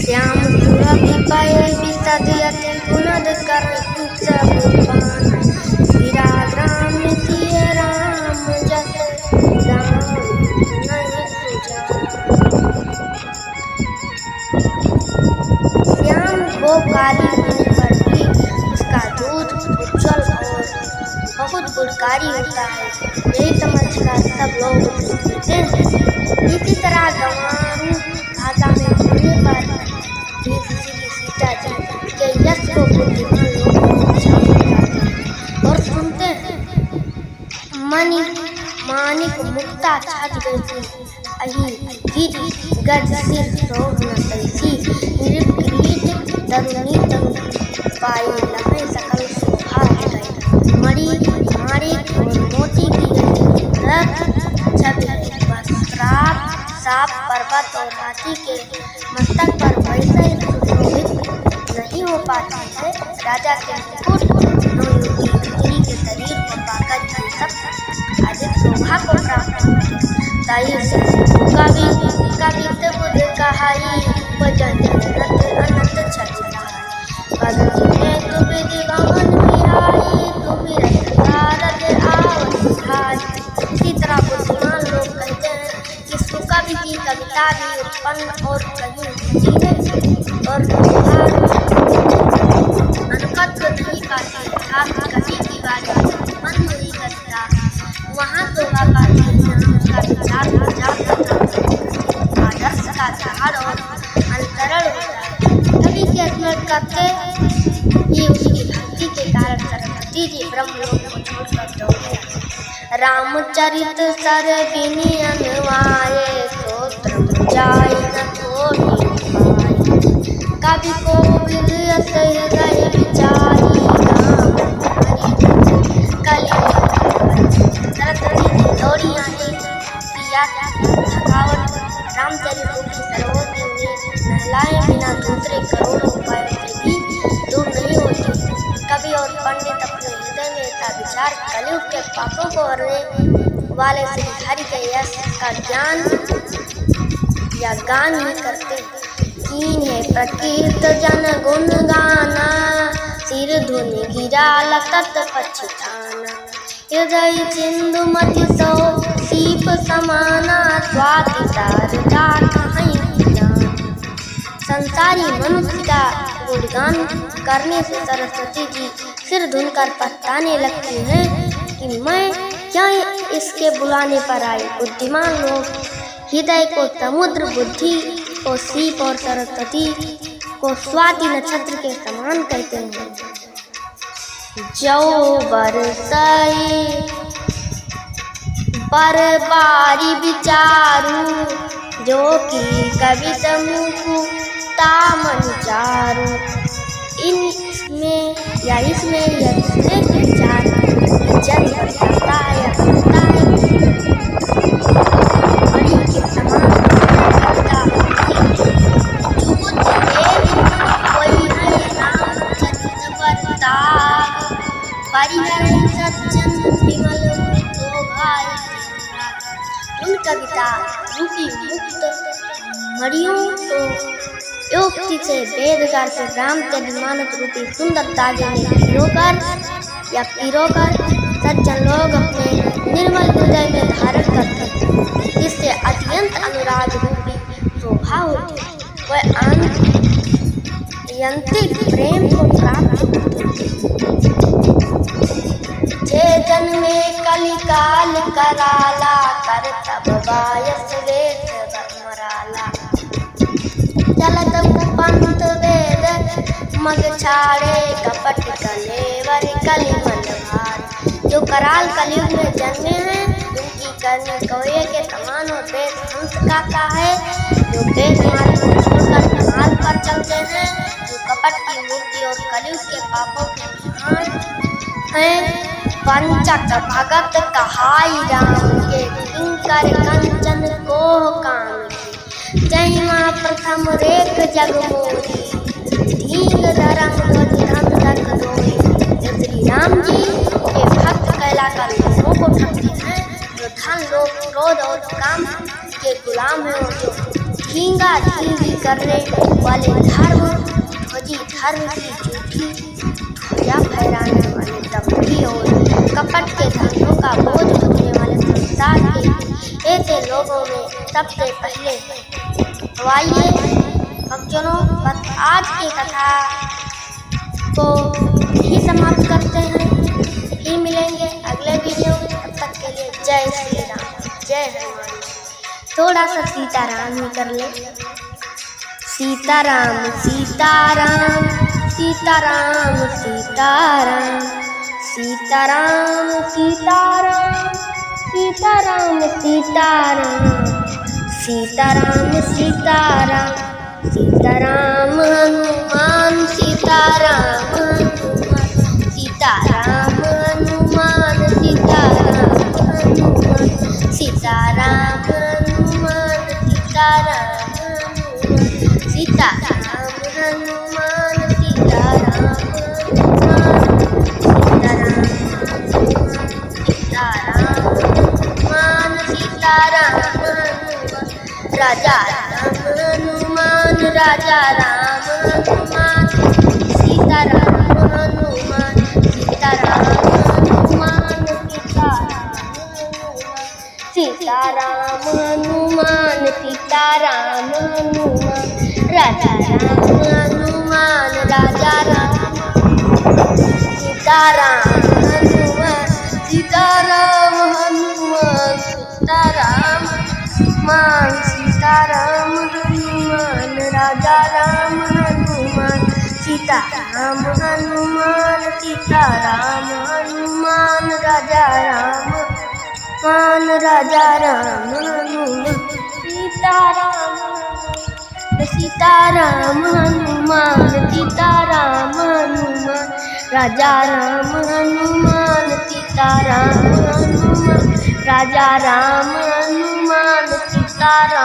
श्याम पूरा पाए विसदियति गुणद कर जगपान हीरा ग्राम सिय राम जस राम नहीं पूजा। श्याम वो काली होने पर भी उसका दूध उज्जवल और बहुत गुणकारी होता है, यही समझकर सब लोग कहते हैं। इसी तरह गंवारू भाषा में होने पर भी सीता जी के यश को बुद्धिमान लोग जान जाते और सुनते हैं। मानिक मुक्ता छज गई अही गिरी गज सिर शोभ न तैसी नृप तरुणी तनु पाई लहे सकल शोभा गई मणि माणिक और मोती की रथ छवि वस्त्राप साप पर्वत और हाथी के मस्तक पर वैसे सुशोभित नहीं हो पाती है। राजा के मुकुट नवयुवती पुत्री के शरीर को पाकर ये सब अधिक शोभा को प्राप्त ताई से कवित बुध कहाई भजन अनंत छल पगने तुम दिवान बिहाई तुम रसदारद आवत भाई। इसी तरह बुद्धिमान लोग कहते हैं कि कवि की कविता भी उत्पन्न और कहीं होती है और अनुपत नहीं पाती अर्थात कवि की वाणी मन नहीं करता वहाँ तो पाती है जहाँ उसका विचार आदर्श का झाड़ और अंतरण होता है। कवि के स्मरण करते ये उसकी भक्ति के कारण सरस्वती जी ब्रह्मलोक को छोड़कर दौड़े। रामचरित सर बिनि अनुवाये स्तोत्र जाय न कोटि पाए कवि को विलयत हृदय विचारी राम सरस्वती दौड़ी आने किया थकावट रामचरित की सरोवर में नहलाए बिना दूसरे करोड़ों उपायों से भी दूर नहीं होती। कवि और पंडित अपने हृदय में ऐसा विचार कलयुग के पापों को हरने वाले श्रीहरि के यश का ज्ञान या गान ही करते। कीन है प्रकीर्त जन गुण गाना सिर धुनि गिरा लतत पछताना हृदय सिंधु मति सो सीप समाना स्वाति तार जात संसारी मनुष्य का गुणगान करने से सरस्वती जी सिर धुनकर पछताने लगती हैं कि मैं क्या इसके बुलाने पर आई। बुद्धिमान लोग हृदय को समुद्र, बुद्धि को सीप और सरस्वती को स्वाति नक्षत्र के समान कहते हैं। जो बरसई बरबारी विचारू जो कि कवि समूह तामन चारू इसमें यह विचार जन बताता है बड़ी के समान कोई है रामचरित बता परिहर सज्जन विमल उन कविता रूपी मुक्त मड़ियों को युक्ति से वेदकार से रामचरितमानस रूपी सुंदर ताजे में पिरोकर सज्जन लोग अपने निर्मल हृदय में धारण करते हैं, जिससे अत्यंत अनुराग रूपी शोभा होती है। वह आत्यंतिक प्रेम को प्राप्त होती जे जन्मे कलिकाल कराला कर तब बायस वेद मराला चलत पंत वेद मग छाड़े कपट कलेवर कलिमल भार। जो कराल कलयुग में जन्मे हैं उनकी करनी कौए के समान और वेद हंस गाता है। जो वेद मार्ग को छोड़कर कमाल पर चलते हैं, जो कपट की मूर्ति और कलयुग के पापों के समान हैं। पंचक भगत कहाई राम के किंकर कंचन को काम जय माँ प्रथम रेख जग मोरी धींग धरम धन रख दोई। श्री राम जी के भक्त कैला कर लोगों को ठगते हैं, जो धन लोभ क्रोध और काम के गुलाम हैं वो जो झींगा झींगी करने वाले धर्म भजी धर्म की झूठी ध्वजा फहराने वाले दंभी और कपट के धर्मों का बोझ उठाने वाले संसार के ऐसे लोगों में सबसे पहले तो आइए भक्तजनों बस आज की कथा को ही समाप्त करते हैं। फिर मिलेंगे अगले वीडियो में, तब तक के लिए जय श्री राम, जय हनुमान। थोड़ा सा सीताराम ही कर ले। सीताराम सीताराम सीताराम सीताराम सीताराम सीताराम सीताराम सीताराम सीताराम सीताराम सीताराम हनुमान सीताराम हनुमान सीताराम हनुमान सीताराम हनुमान सीताराम हनुमान सीताराम हनुमान सीताराम राजा राम हनुमान राजा राम हनुमान सीताराम हनुमान सीताराम हनुमान सीताराम हनुमान सीताराम हनुमान राजा राम हनुमान राजा राम सीताराम हनुमान सीताराम हनुमान सीताराम मान सीताराम हनुमान राजा राम हनुमान सीताराम हनुमान सीताराम हनुमान राजा राम मान राजा राम हनुमान सीताराम सीताराम हनुमान सीताराम हनुमान राजा राम हनुमान सीताराम हनुमान राजा राम हनुमान सीताराम।